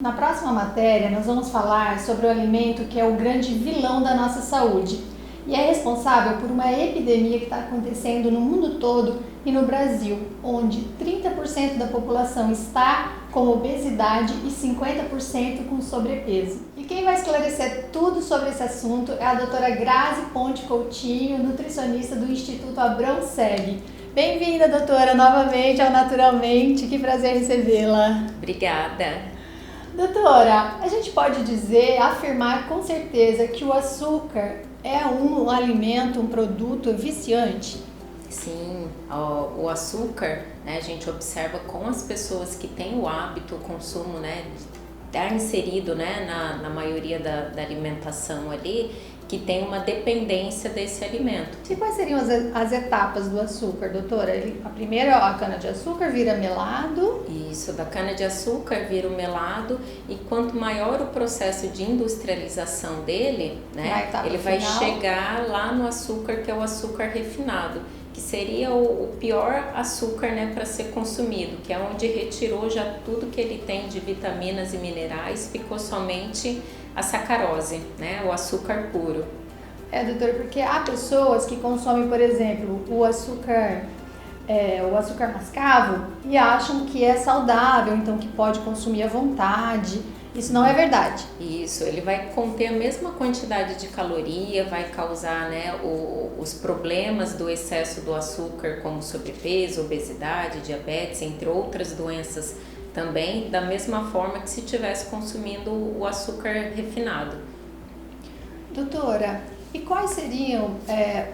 Na próxima matéria, nós vamos falar sobre o alimento que é o grande vilão da nossa saúde e é responsável por uma epidemia que está acontecendo no mundo todo e no Brasil, onde 30% da população está com obesidade e 50% com sobrepeso. E quem vai esclarecer tudo sobre esse assunto é a doutora Grazi Ponte Coutinho, nutricionista do Instituto Abrão Seg. Bem-vinda, doutora, novamente ao Naturalmente. Que prazer recebê-la. Obrigada. Doutora, a gente pode dizer, afirmar com certeza que o açúcar é um alimento, um produto viciante? Sim, o açúcar, né, a gente observa com as pessoas que têm o hábito, o consumo, né, de estar inserido, né, na maioria da alimentação ali, que tem uma dependência desse alimento. E quais seriam as etapas do açúcar, doutora? A primeira, a cana-de-açúcar vira melado. Isso, da cana-de-açúcar vira o melado, e quanto maior o processo de industrialização dele, né, ele vai chegar lá no açúcar, que é o açúcar refinado, que seria o pior açúcar, né, para ser consumido, que é onde retirou já tudo que ele tem de vitaminas e minerais, ficou somente a sacarose, né, o açúcar puro. Doutora, porque há pessoas que consomem, por exemplo, o açúcar mascavo e acham que é saudável, então que pode consumir à vontade. Isso não é verdade. Isso, ele vai conter a mesma quantidade de caloria, vai causar, né, os problemas do excesso do açúcar, como sobrepeso, obesidade, diabetes, entre outras doenças também, da mesma forma que se estivesse consumindo o açúcar refinado. Doutora, e quais seriam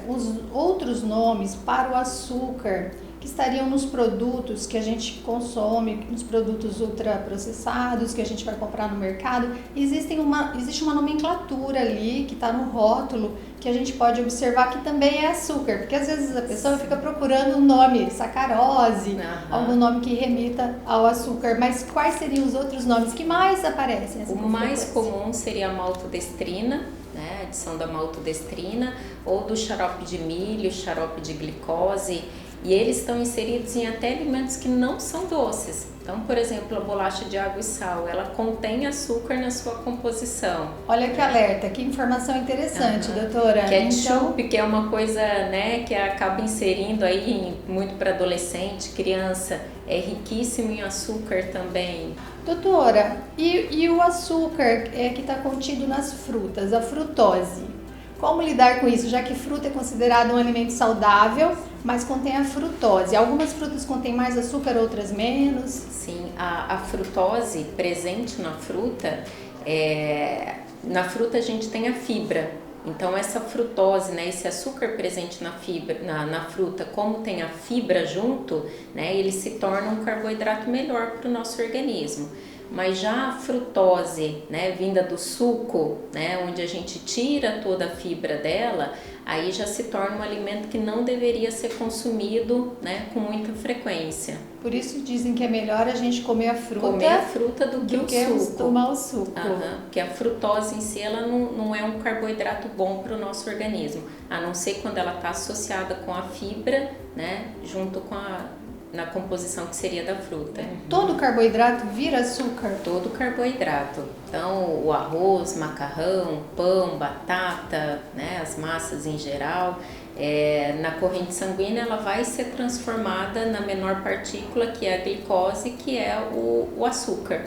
os outros nomes para o açúcar que estariam nos produtos que a gente consome, nos produtos ultraprocessados que a gente vai comprar no mercado? Existe uma nomenclatura ali que está no rótulo que a gente pode observar que também é açúcar, porque às vezes a pessoa fica procurando um nome, sacarose, algum nome que remita ao açúcar, mas quais seriam os outros nomes que mais aparecem? O mais comum seria a maltodestrina, né, a adição da maltodestrina, ou do xarope de milho, xarope de glicose, e eles estão inseridos em até alimentos que não são doces. Então, por exemplo, a bolacha de água e sal, ela contém açúcar na sua composição. Olha que alerta, que informação interessante, doutora. Ketchup, que é uma coisa, né, que acaba inserindo aí muito para adolescente, criança, é riquíssimo em açúcar também. Doutora, e o açúcar que está contido nas frutas, a frutose? Como lidar com isso, já que fruta é considerada um alimento saudável, mas contém a frutose? Algumas frutas contêm mais açúcar, outras menos? Sim, a frutose presente na fruta, a gente tem a fibra. Então essa frutose, né, esse açúcar presente na fruta, como tem a fibra junto, né, ele se torna um carboidrato melhor para o nosso organismo. Mas já a frutose, né, vinda do suco, né, onde a gente tira toda a fibra dela, aí já se torna um alimento que não deveria ser consumido, né, com muita frequência. Por isso dizem que é melhor a gente comer a fruta, do que o suco. Tomar o suco. Porque a frutose em si, ela não é um carboidrato bom para o nosso organismo, a não ser quando ela está associada com a fibra, né, junto com na composição que seria da fruta. Todo carboidrato vira açúcar? Todo carboidrato. Então, o arroz, macarrão, pão, batata, né, as massas em geral, na corrente sanguínea ela vai ser transformada na menor partícula, que é a glicose, que é o açúcar.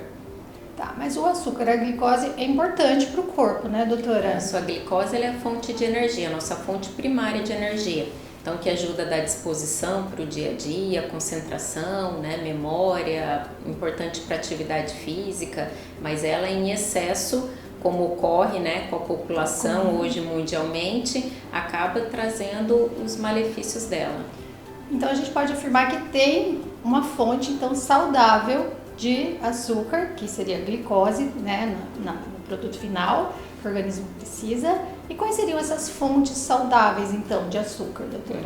Tá, mas o açúcar, a glicose é importante para o corpo, né, doutora? A sua glicose ela é a fonte de energia, a nossa fonte primária de energia. Então, que ajuda a dar disposição para o dia a dia, concentração, né, memória, importante para atividade física, mas ela em excesso, como ocorre, né, com a população hoje mundialmente, acaba trazendo os malefícios dela. Então, a gente pode afirmar que tem uma fonte, então, saudável de açúcar, que seria a glicose, né, no produto final, que o organismo precisa. E quais seriam essas fontes saudáveis, então, de açúcar, doutora?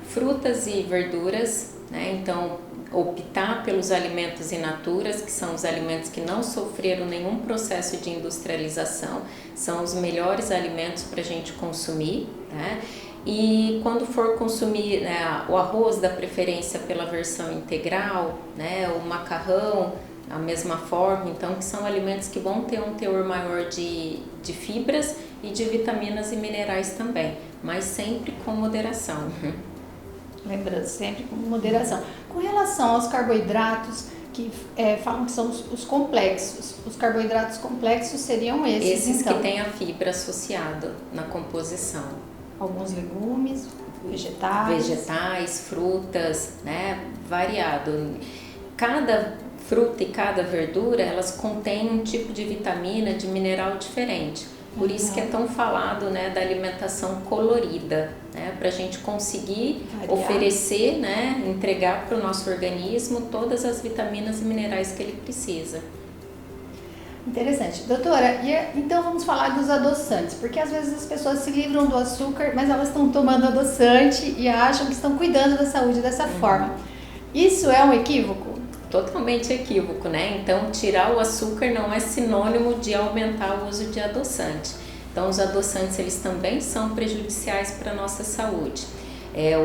Frutas e verduras, né? Então, optar pelos alimentos in naturas, que são os alimentos que não sofreram nenhum processo de industrialização, são os melhores alimentos para a gente consumir, né? E quando for consumir, né, o arroz, da preferência pela versão integral, né, o macarrão, a mesma forma, então que são alimentos que vão ter um teor maior de fibras e de vitaminas e minerais também, mas sempre com moderação. Lembrando, sempre com moderação. Com relação aos carboidratos, que falam que são os complexos, os carboidratos complexos seriam esses então? Que têm a fibra associada na composição. Alguns legumes, vegetais, frutas, né, variado. Cada fruta e cada verdura, elas contêm um tipo de vitamina, de mineral diferente. Por isso que é tão falado, né, da alimentação colorida, né, para a gente conseguir oferecer, né, entregar para o nosso organismo todas as vitaminas e minerais que ele precisa. Interessante. Doutora, então vamos falar dos adoçantes, porque às vezes as pessoas se livram do açúcar, mas elas estão tomando adoçante e acham que estão cuidando da saúde dessa forma. Isso é um equívoco? Totalmente equívoco, né? Então, tirar o açúcar não é sinônimo de aumentar o uso de adoçante. Então, os adoçantes, eles também são prejudiciais para a nossa saúde.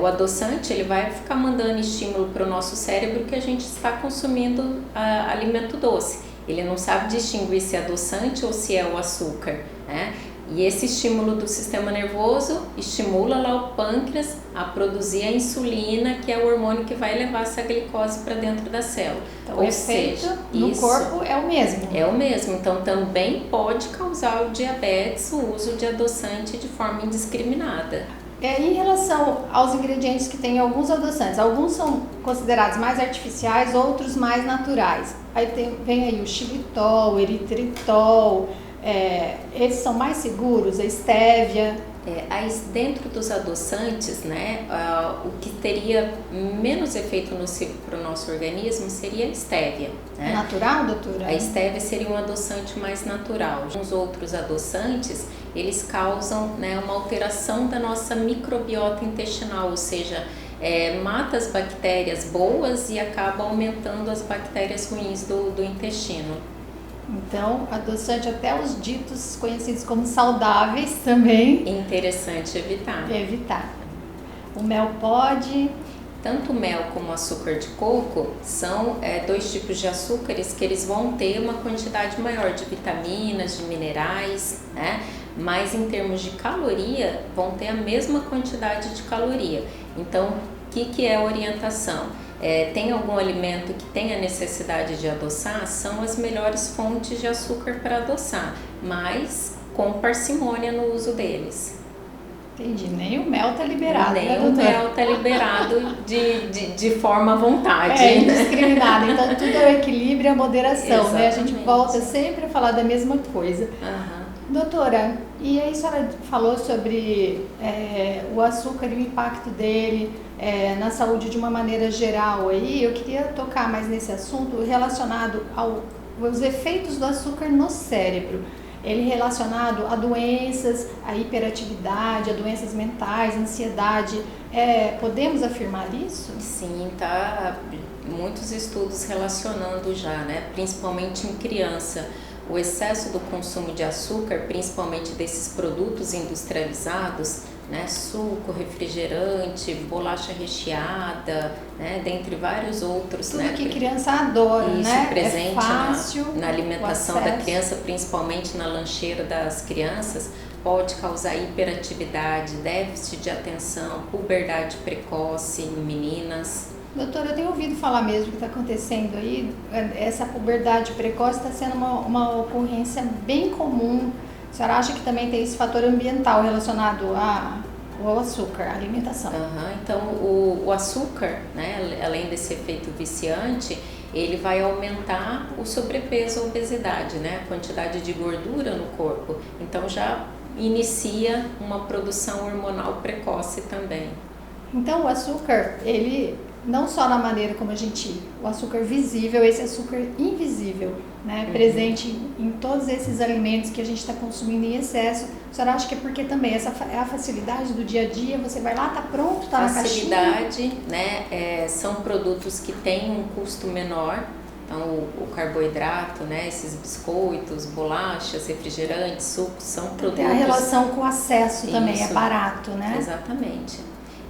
O adoçante, ele vai ficar mandando estímulo para o nosso cérebro que a gente está consumindo alimento doce. Ele não sabe distinguir se é adoçante ou se é o açúcar, né? E esse estímulo do sistema nervoso estimula lá o pâncreas a produzir a insulina, que é o hormônio que vai levar essa glicose para dentro da célula. Então, o efeito no corpo é o mesmo. É o mesmo. Então, também pode causar o diabetes, o uso de adoçante de forma indiscriminada. Em relação aos ingredientes que têm alguns adoçantes, alguns são considerados mais artificiais, outros mais naturais. Aí vem aí o xilitol, o eritritol, esses são mais seguros, a estévia. Dentro dos adoçantes, né, o que teria menos efeito nocivo para o nosso organismo seria a estévia. Né? Natural, doutora? A estévia seria um adoçante mais natural. Os outros adoçantes, eles causam, né, uma alteração da nossa microbiota intestinal, ou seja, mata as bactérias boas e acaba aumentando as bactérias ruins do intestino. Então, adoçante até os ditos conhecidos como saudáveis também. Interessante evitar. O mel pode? Tanto o mel como o açúcar de coco são dois tipos de açúcares que eles vão ter uma quantidade maior de vitaminas, de minerais, né? Mas em termos de caloria, vão ter a mesma quantidade de caloria. Então, o que é a orientação? Tem algum alimento que tem a necessidade de adoçar, são as melhores fontes de açúcar para adoçar, mas com parcimônia no uso deles. Entendi, nem o mel está liberado. Nem o mel está liberado de forma à vontade. Indiscriminado. Então tudo é o equilíbrio e a moderação, Exatamente. né? A gente volta sempre a falar da mesma coisa. Doutora, e aí a senhora falou sobre o açúcar e o impacto dele na saúde de uma maneira geral. Aí eu queria tocar mais nesse assunto relacionado aos efeitos do açúcar no cérebro. Ele relacionado a doenças, a hiperatividade, a doenças mentais, ansiedade. Podemos afirmar isso? Sim, tá. Muitos estudos relacionando já, né? Principalmente em criança. O excesso do consumo de açúcar, principalmente desses produtos industrializados, né, suco, refrigerante, bolacha recheada, né, dentre vários outros. Tudo, né, que criança adora, isso, né? presente fácil, na alimentação da criança, principalmente na lancheira das crianças, pode causar hiperatividade, déficit de atenção, puberdade precoce em meninas. Doutora, eu tenho ouvido falar mesmo que está acontecendo aí, essa puberdade precoce está sendo uma ocorrência bem comum. A senhora acha que também tem esse fator ambiental relacionado ao açúcar, à alimentação? Então, o açúcar, né, além desse efeito viciante, ele vai aumentar o sobrepeso, a obesidade, né, a quantidade de gordura no corpo. Então, já inicia uma produção hormonal precoce também. Então, o açúcar, ele não só na maneira como o açúcar visível, esse açúcar invisível, né, presente em todos esses alimentos que a gente está consumindo em excesso. A senhora acha que é porque também essa é a facilidade do dia a dia, você vai lá, tá pronto, tá na caixinha? Facilidade, né, são produtos que têm um custo menor. Então, o carboidrato, né, esses biscoitos, bolachas, refrigerantes, sucos, são produtos... Tem a relação com o acesso também, é barato, né? Exatamente.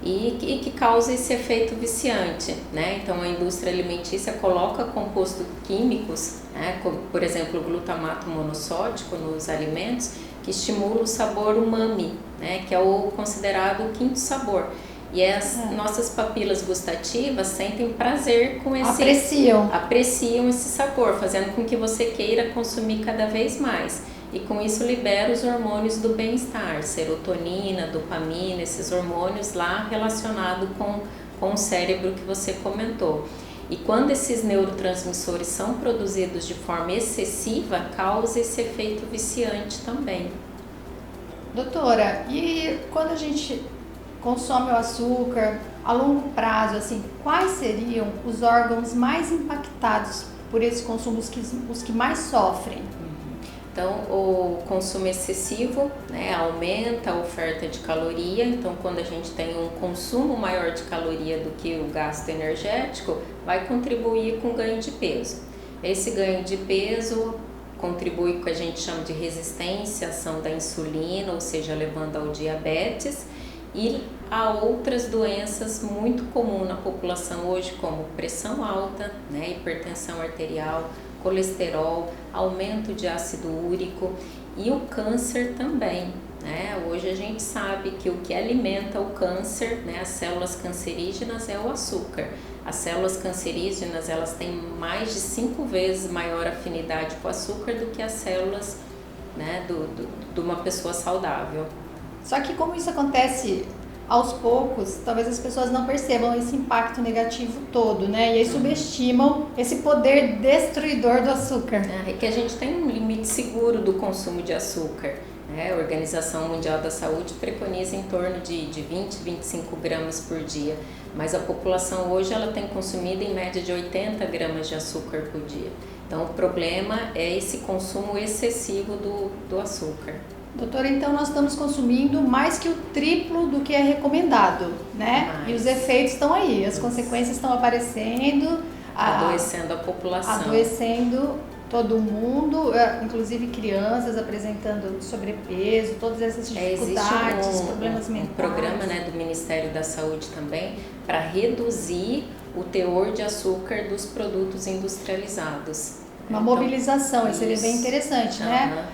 e que causa esse efeito viciante, né? Então a indústria alimentícia coloca compostos químicos, né, como, por exemplo, o glutamato monossódico nos alimentos, que estimula o sabor umami, né, que é o considerado o quinto sabor. E as nossas papilas gustativas sentem prazer com esse... Apreciam esse sabor, fazendo com que você queira consumir cada vez mais. E com isso libera os hormônios do bem-estar, serotonina, dopamina, esses hormônios lá relacionados com o cérebro que você comentou. E quando esses neurotransmissores são produzidos de forma excessiva, causa esse efeito viciante também. Doutora, e quando a gente consome o açúcar a longo prazo, assim, quais seriam os órgãos mais impactados por esse consumo, os que mais sofrem? Então, o consumo excessivo, né, aumenta a oferta de caloria. Então, quando a gente tem um consumo maior de caloria do que o gasto energético, vai contribuir com o ganho de peso. Esse ganho de peso contribui com o que a gente chama de resistência à ação da insulina, ou seja, levando ao diabetes e a outras doenças muito comuns na população hoje, como pressão alta, né, hipertensão arterial, colesterol, aumento de ácido úrico e o câncer também, né? Hoje a gente sabe que o que alimenta o câncer, né, as células cancerígenas, é o açúcar. As células cancerígenas, elas têm mais de 5 vezes maior afinidade com o açúcar do que as células, né, de uma pessoa saudável. Só que como isso acontece aos poucos, talvez as pessoas não percebam esse impacto negativo todo, né? E aí subestimam esse poder destruidor do açúcar. É que a gente tem um limite seguro do consumo de açúcar, né? A Organização Mundial da Saúde preconiza em torno de 20, 25 gramas por dia, mas a população hoje ela tem consumido em média de 80 gramas de açúcar por dia. Então o problema é esse consumo excessivo do açúcar. Doutora, então nós estamos consumindo mais que o triplo do que é recomendado, né? E os efeitos estão aí, as consequências estão aparecendo. Adoecendo a população. Adoecendo todo mundo, inclusive crianças apresentando sobrepeso, todas essas dificuldades, problemas mentais. Um programa, né, do Ministério da Saúde também para reduzir o teor de açúcar dos produtos industrializados. Uma mobilização, isso seria bem interessante, né?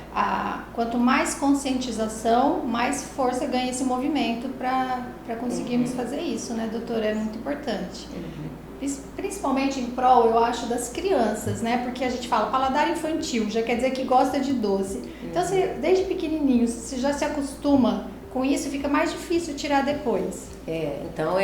Quanto mais conscientização, mais força ganha esse movimento para conseguirmos fazer isso, né, doutora? É muito importante. Principalmente em prol, eu acho, das crianças, né? Porque a gente fala paladar infantil, já quer dizer que gosta de doce. Então, desde pequenininho, você já se acostuma com isso, fica mais difícil tirar depois. Então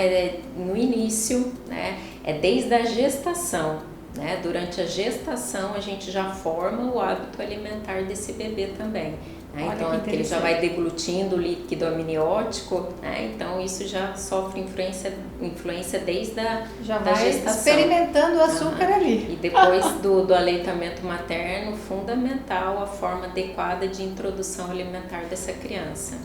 no início, né? É desde a gestação. Né? Durante a gestação a gente já forma o hábito alimentar desse bebê também, né? Então ele já vai deglutindo o líquido amniótico, né? Então isso já sofre influência desde a gestação. Experimentando o açúcar ali. E depois do aleitamento materno, fundamental a forma adequada de introdução alimentar dessa criança.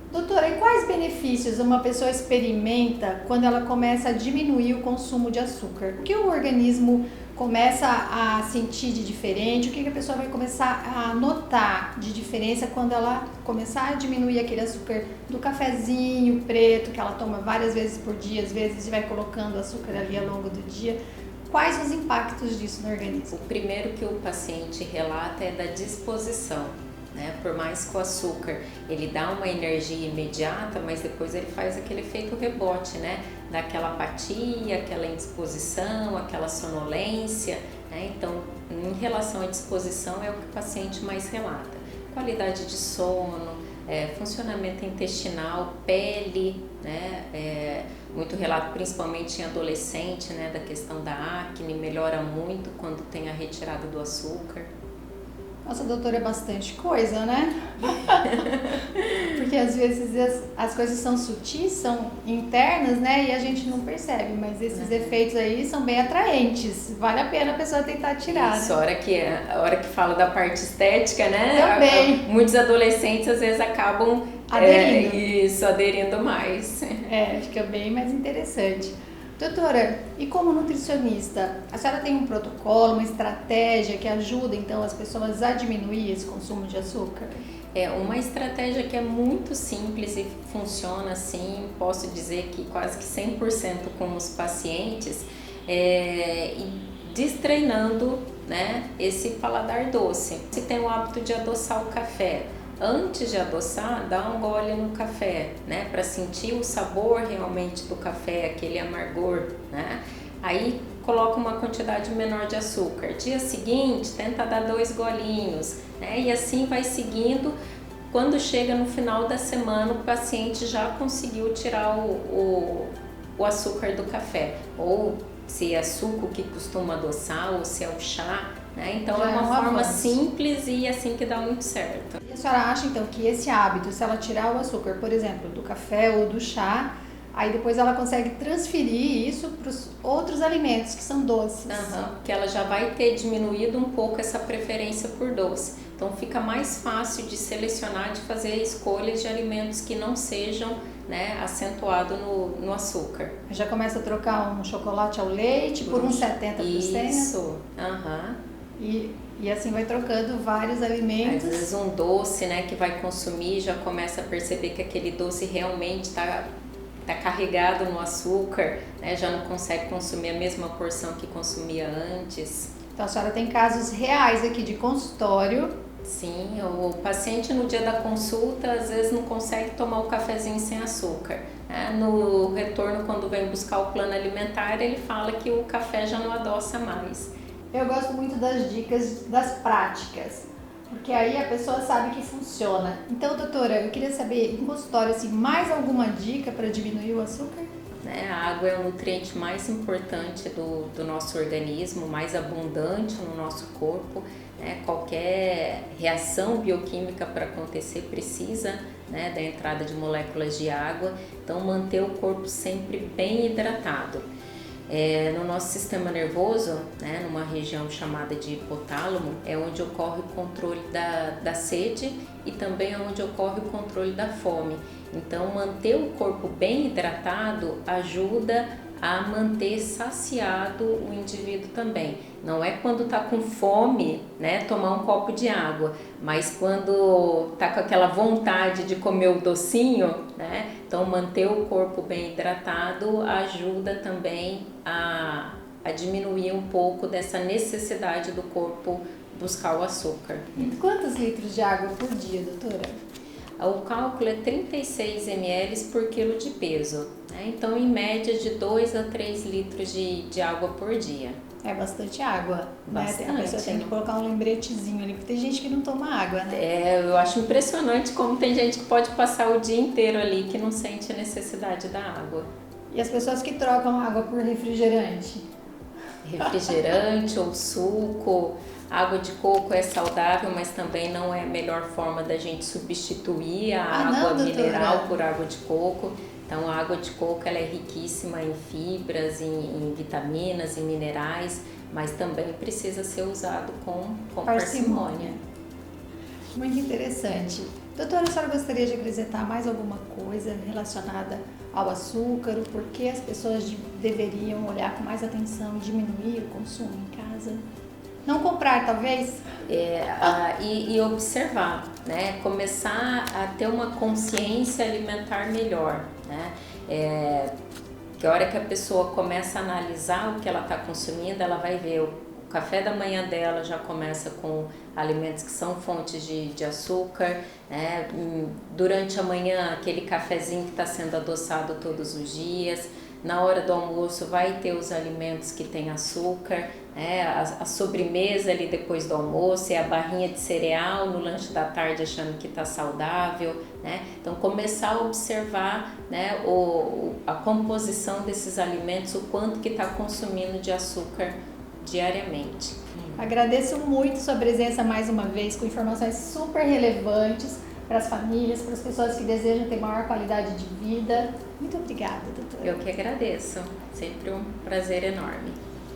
Doutora, e quais benefícios uma pessoa experimenta quando ela começa a diminuir o consumo de açúcar? O que o organismo começa a sentir de diferente? O que a pessoa vai começar a notar de diferença quando ela começar a diminuir aquele açúcar do cafezinho preto que ela toma várias vezes por dia, às vezes vai colocando açúcar ali ao longo do dia? Quais os impactos disso no organismo? O primeiro que o paciente relata é da disposição. Né? Por mais que o açúcar ele dá uma energia imediata, mas depois ele faz aquele efeito rebote, né? Dá aquela apatia, aquela indisposição, aquela sonolência, né? Então, em relação à disposição, é o que o paciente mais relata. Qualidade de sono, funcionamento intestinal, pele, né? Muito relato, principalmente em adolescente, né? Da questão da acne, melhora muito quando tem a retirada do açúcar. Nossa, doutora, é bastante coisa, né? Porque às vezes as coisas são sutis, são internas, né? E a gente não percebe, mas esses efeitos aí são bem atraentes. Vale a pena a pessoa tentar tirar, isso, né? A hora que fala da parte estética, né? Também. Muitos adolescentes às vezes acabam aderindo mais. Fica bem mais interessante. Doutora, e como nutricionista, a senhora tem um protocolo, uma estratégia que ajuda então as pessoas a diminuir esse consumo de açúcar? É uma estratégia que é muito simples e funciona assim, posso dizer que quase que 100% com os pacientes, e destreinando, né, esse paladar doce. Se tem o hábito de adoçar o café, antes de adoçar, dá um gole no café, né, para sentir o sabor realmente do café, aquele amargor, né? Aí coloca uma quantidade menor de açúcar. Dia seguinte, tenta dar 2 golinhos, né? E assim vai seguindo. Quando chega no final da semana, o paciente já conseguiu tirar o açúcar do café. Ou se é suco que costuma adoçar, ou se é o chá, né? Então Já é uma forma avanço. simples e assim que dá muito certo. E a senhora acha então que esse hábito, se ela tirar o açúcar, por exemplo, do café ou do chá, aí depois ela consegue transferir isso para os outros alimentos que são doces? Que ela já vai ter diminuído um pouco essa preferência por doce. Então fica mais fácil de selecionar, de fazer escolhas de alimentos que não sejam, né, acentuado no açúcar. Já começa a trocar um chocolate ao leite por uns 70%. Isso, E assim vai trocando vários alimentos. Às vezes um doce, né, que vai consumir, já começa a perceber que aquele doce realmente está carregado no açúcar, né, já não consegue consumir a mesma porção que consumia antes. Então a senhora tem casos reais aqui de consultório. Sim, o paciente no dia da consulta às vezes não consegue tomar o cafezinho sem açúcar, né? No retorno, quando vem buscar o plano alimentar, ele fala que o café já não adoça mais. Eu gosto muito das dicas das práticas, porque aí a pessoa sabe que funciona. Então, doutora, eu queria saber, em consultório, assim, mais alguma dica para diminuir o açúcar? A água é o nutriente mais importante do nosso organismo, mais abundante no nosso corpo. Qualquer reação bioquímica para acontecer precisa, né, da entrada de moléculas de água. Então, manter o corpo sempre bem hidratado. No nosso sistema nervoso, né, numa região chamada de hipotálamo, é onde ocorre o controle da sede e também é onde ocorre o controle da fome. Então, manter o corpo bem hidratado ajuda a manter saciado o indivíduo também. Não é quando está com fome, né, tomar um copo de água, mas quando está com aquela vontade de comer o docinho, né, então manter o corpo bem hidratado ajuda também a diminuir um pouco dessa necessidade do corpo buscar o açúcar. E quantos litros de água por dia, doutora? O cálculo é 36 ml por quilo de peso, né? Então em média de 2 a 3 litros de água por dia. É bastante água, bastante, né? A pessoa tem que colocar um lembretezinho ali, porque tem gente que não toma água, né? Eu acho impressionante como tem gente que pode passar o dia inteiro ali que não sente a necessidade da água. E as pessoas que trocam água por refrigerante? Refrigerante ou suco. Água de coco é saudável, mas também não é a melhor forma da gente substituir a água mineral por água de coco. Então a água de coco ela é riquíssima em fibras, em vitaminas, em minerais, mas também precisa ser usado com parcimônia. Muito interessante. Doutora, a senhora gostaria de acrescentar mais alguma coisa relacionada ao açúcar, o porquê as pessoas deveriam olhar com mais atenção e diminuir o consumo em casa? Não comprar, talvez? E observar, né? Começar a ter uma consciência alimentar melhor, né? Que a hora que a pessoa começa a analisar o que ela está consumindo, ela vai ver o café da manhã dela já começa com alimentos que são fontes de açúcar, né? Durante a manhã, aquele cafezinho que está sendo adoçado todos os dias. Na hora do almoço vai ter os alimentos que têm açúcar, né? A sobremesa ali depois do almoço é a barrinha de cereal no lanche da tarde achando que está saudável, né? Então começar a observar, né, a composição desses alimentos, o quanto que está consumindo de açúcar diariamente. Agradeço muito sua presença mais uma vez com informações super relevantes para as famílias, para as pessoas que desejam ter maior qualidade de vida. Muito obrigada, doutora. Eu que agradeço. Sempre um prazer enorme.